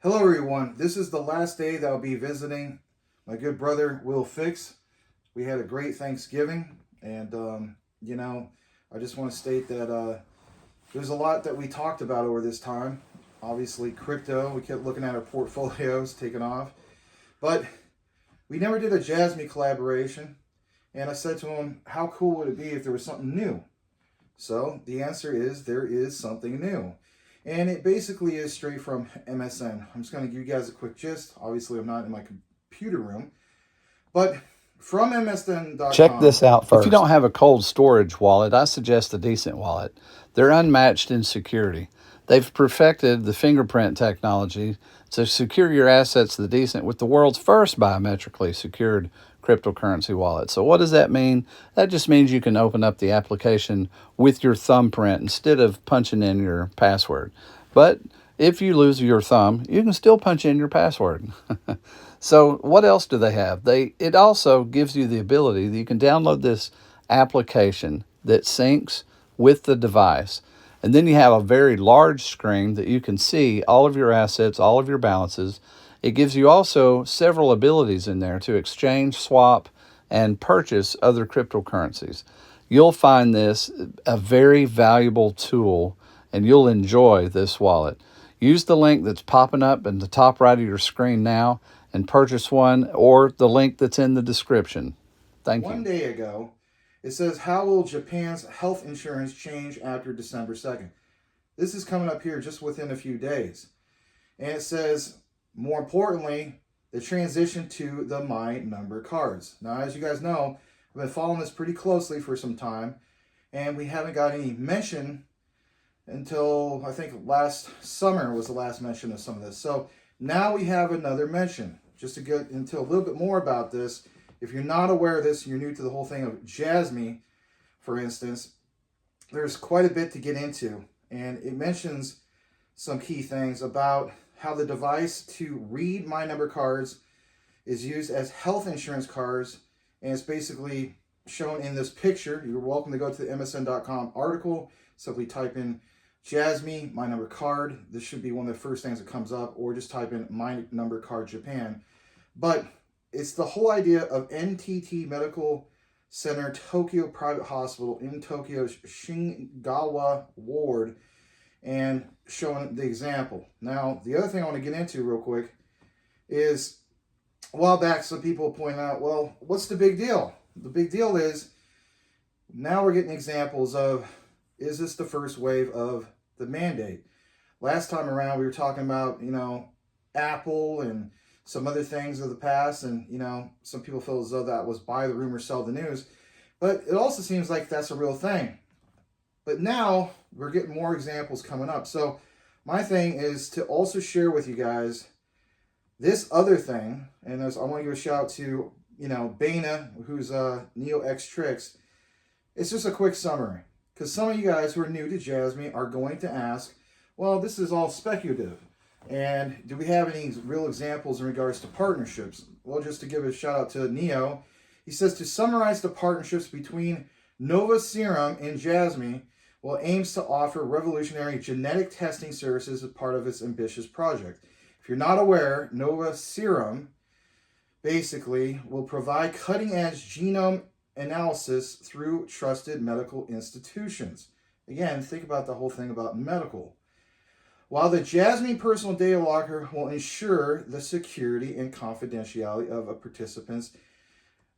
Hello, everyone. This is the last day that I'll be visiting my good brother, Will Fix. We had a great Thanksgiving, and, I just want to state that there's a lot that we talked about over this time. Obviously, crypto, we kept looking at our portfolios taking off, but we never did a Jasmy collaboration. And I said to him, how cool would it be if there was something new? So the answer is there is something new. And it basically is straight from MSN. I'm just going to give you guys a quick gist. Obviously, I'm not in my computer room. But from Check MSN.com, this out first. If you don't have a cold storage wallet, I suggest a decent wallet. They're unmatched in security. They've perfected the fingerprint technology to secure your assets the decent with the world's first biometrically secured cryptocurrency wallet. So what does that mean? That just means you can open up the application with your thumbprint instead of punching in your password. But if you lose your thumb, you can still punch in your password. So what else do they have? It also gives you the ability that you can download this application that syncs with the device. And then you have a very large screen that you can see all of your assets, all of your balances. It gives you also several abilities in there to exchange, swap, and purchase other cryptocurrencies. You'll find this a very valuable tool, and you'll enjoy this wallet. Use the link that's popping up in the top right of your screen now and purchase one, or the link that's in the description. Thank you. one day ago, it says, how will Japan's health insurance change after December 2nd? This is coming up here just within a few days. And it says, more importantly, the transition to the My Number cards. Now, as you guys know, I've been following this pretty closely for some time, and we haven't got any mention until I think last summer was the last mention of some of this. So now we have another mention. Just to get into a little bit more about this, if you're not aware of this, you're new to the whole thing of Jasmy, for instance, there's quite a bit to get into. And it mentions some key things about how the device to read My Number cards is used as health insurance cards. And it's basically shown in this picture. You're welcome to go to the MSN.com article. Simply type in Jasmy, My Number card. This should be one of the first things that comes up, or just type in My Number card Japan. But it's the whole idea of NTT Medical Center Tokyo Private Hospital in Tokyo's Shingawa Ward, and showing the example. Now, the other thing I want to get into real quick is, a while back, some people point out, well, what's the big deal? The big deal is, now we're getting examples of, is this the first wave of the mandate? Last time around, we were talking about, Apple and some other things of the past, and some people feel as though that was buy the rumor, sell the news, but it also seems like that's a real thing. But now we're getting more examples coming up. So my thing is to also share with you guys this other thing, and I want to give a shout out to Bana, who's Neo X Tricks. It's just a quick summary, because some of you guys who are new to Jasmy are going to ask, well, this is all speculative. And do we have any real examples in regards to partnerships? Well, just to give a shout out to Neo, he says, to summarize the partnerships between Nova Serum and Jasmy, aims to offer revolutionary genetic testing services as part of its ambitious project. If you're not aware, Nova Serum basically will provide cutting-edge genome analysis through trusted medical institutions. Again, think about the whole thing about medical. While the Jasmy personal data locker will ensure the security and confidentiality of a participant's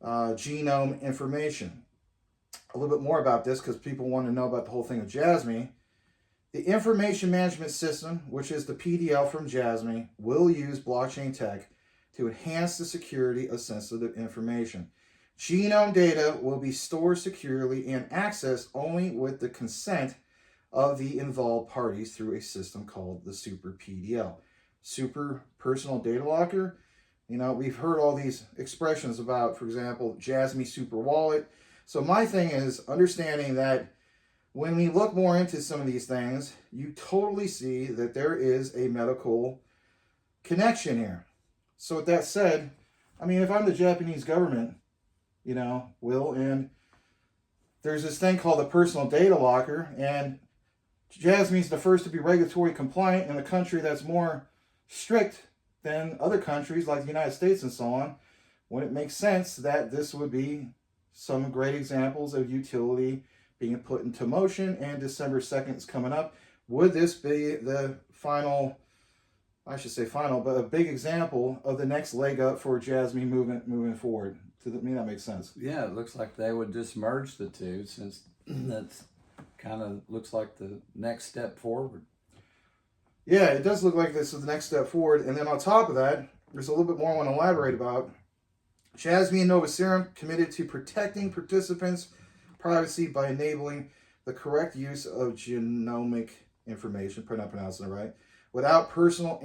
genome information. A little bit more about this, because people want to know about the whole thing of Jasmy. The information management system, which is the PDL from Jasmy, will use blockchain tech to enhance the security of sensitive information. Genome data will be stored securely and accessed only with the consent of the involved parties through a system called the Super PDL. Super Personal Data Locker. We've heard all these expressions about, for example, Jasmy Super Wallet. So my thing is understanding that when we look more into some of these things, you totally see that there is a medical connection here. So with that said, if I'm the Japanese government, Will, and there's this thing called the personal data locker, and Jasmy's the first to be regulatory compliant in a country that's more strict than other countries like the United States and so on, when it makes sense that this would be some great examples of utility being put into motion, and December 2nd is coming up. Would this be the final, I should say final, but a big example of the next leg up for Jasmy moving forward? To me, that makes sense. Yeah, it looks like they would just merge the two, since that's kind of looks like the next step forward. Yeah, it does look like this is the next step forward. And then on top of that, there's a little bit more I want to elaborate about. Jasmy and Nova Serum committed to protecting participants' privacy by enabling the correct use of genomic information, probably not pronouncing it right, without personal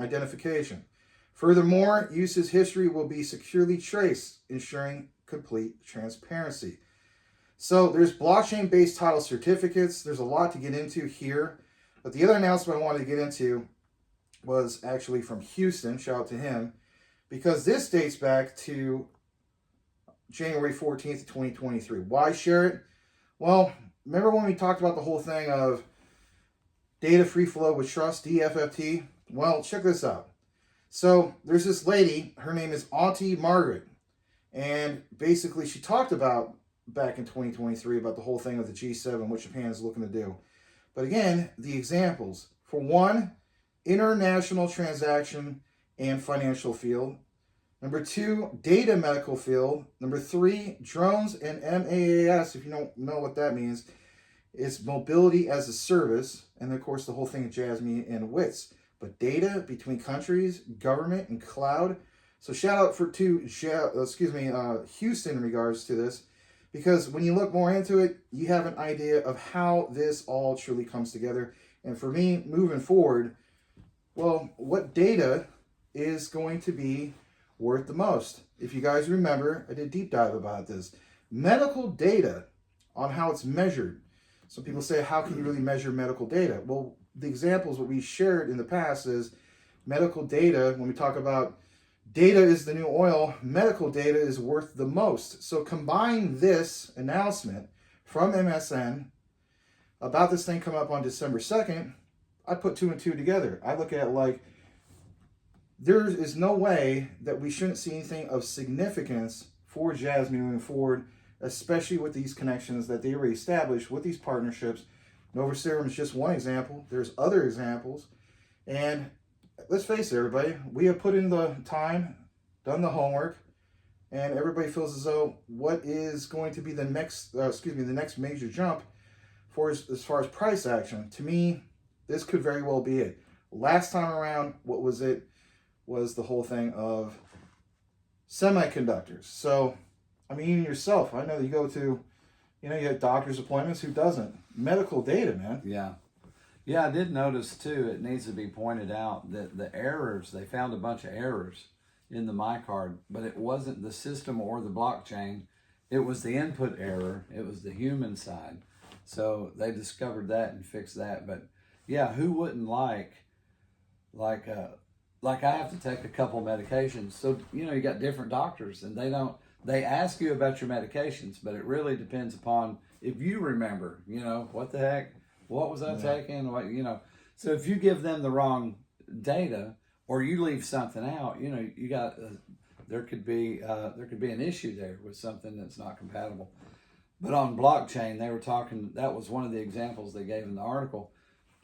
identification. Furthermore, usage history will be securely traced, ensuring complete transparency. So there's blockchain-based title certificates. There's a lot to get into here. But the other announcement I wanted to get into was actually from Houston. Shout out to him. Because this dates back to January 14th, 2023. Why share it? Well, remember when we talked about the whole thing of data free flow with trust, DFFT? Well, check this out. So there's this lady, her name is Auntie Margaret. And basically she talked about back in 2023 about the whole thing of the G7, what Japan is looking to do. But again, the examples. For one, international transaction and financial field. Number 2, data medical field. Number 3, drones and MAAS, if you don't know what that means, it's mobility as a service. And of course, the whole thing of Jasmy and WITS. But data between countries, government, and cloud. So shout out to Houston in regards to this. Because when you look more into it, you have an idea of how this all truly comes together. And for me, moving forward, well, what data is going to be worth the most? If you guys remember, I did a deep dive about this. Medical data on how it's measured. Some people say, how can you really measure medical data? Well, the examples what we shared in the past is medical data, when we talk about data is the new oil, medical data is worth the most. So combine this announcement from MSN about this thing coming up on December 2nd, I put 2 and 2 together. I look at it like, there is no way that we shouldn't see anything of significance for Jasmy moving forward, especially with these connections that they already established with these partnerships. Nova Serum is just one example. There's other examples. And let's face it, everybody, we have put in the time, done the homework, and everybody feels as though what is going to be the next, the next major jump for as far as price action. To me, this could very well be it. Last time around, what was it? Was the whole thing of semiconductors. So, I mean, even yourself, I know you go to, you have doctor's appointments. Who doesn't? Medical data, man. Yeah. Yeah, I did notice too, it needs to be pointed out that the errors, they found a bunch of errors in the MyCard, but it wasn't the system or the blockchain. It was the input error. It was the human side. So they discovered that and fixed that. But yeah, who wouldn't like I have to take a couple medications. So, you got different doctors and they ask you about your medications, but it really depends upon if you remember, what the heck, what was I taking? So if you give them the wrong data or you leave something out, you got, there could be an issue there with something that's not compatible. But on blockchain, they were talking, that was one of the examples they gave in the article,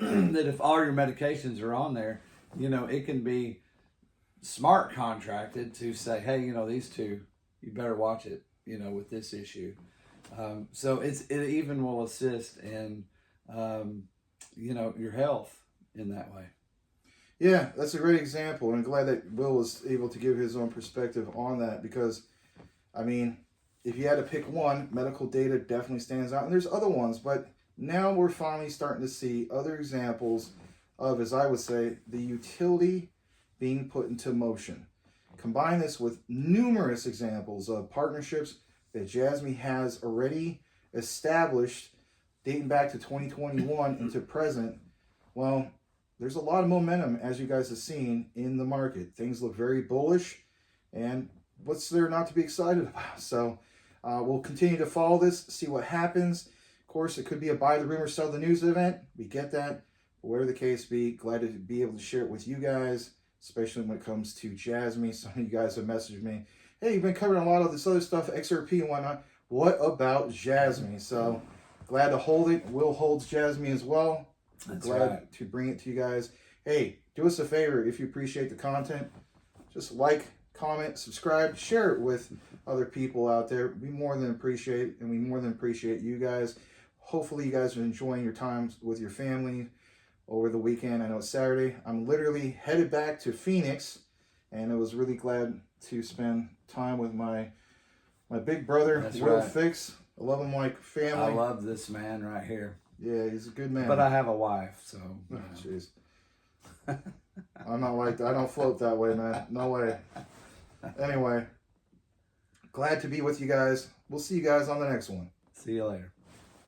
that if all your medications are on there, it can be smart contracted to say, hey, these two, you better watch it, with this issue. So it even will assist in, your health in that way. Yeah, that's a great example. And I'm glad that Will was able to give his own perspective on that because, I mean, if you had to pick one, medical data definitely stands out. And there's other ones, but now we're finally starting to see other examples of, as I would say, the utility being put into motion. Combine this with numerous examples of partnerships that Jasmy has already established dating back to 2021 into present. Well, there's a lot of momentum, as you guys have seen, in the market. Things look very bullish, and what's there not to be excited about? So we'll continue to follow this, see what happens. Of course, it could be a buy the rumor, sell the news event. We get that. whatever the case be, glad to be able to share it with you guys, especially when it comes to Jasmy. Some of you guys have messaged me, hey, you've been covering a lot of this other stuff, XRP and whatnot. What about Jasmy? So glad to hold it. Will holds Jasmy as well. That's glad right. to bring it to you guys. Hey, do us a favor if you appreciate the content. Just like, comment, subscribe, share it with other people out there. We more than appreciate it, and we more than appreciate you guys. Hopefully you guys are enjoying your times with your family over the weekend. I know it's Saturday. I'm literally headed back to Phoenix, and I was really glad to spend time with my big brother, That's Will right. Fix. I love him like family. I love this man right here. Yeah, he's a good man. But I have a wife, so. Oh, jeez. I'm not like that. I don't float that way, man. No way. Anyway, glad to be with you guys. We'll see you guys on the next one. See you later.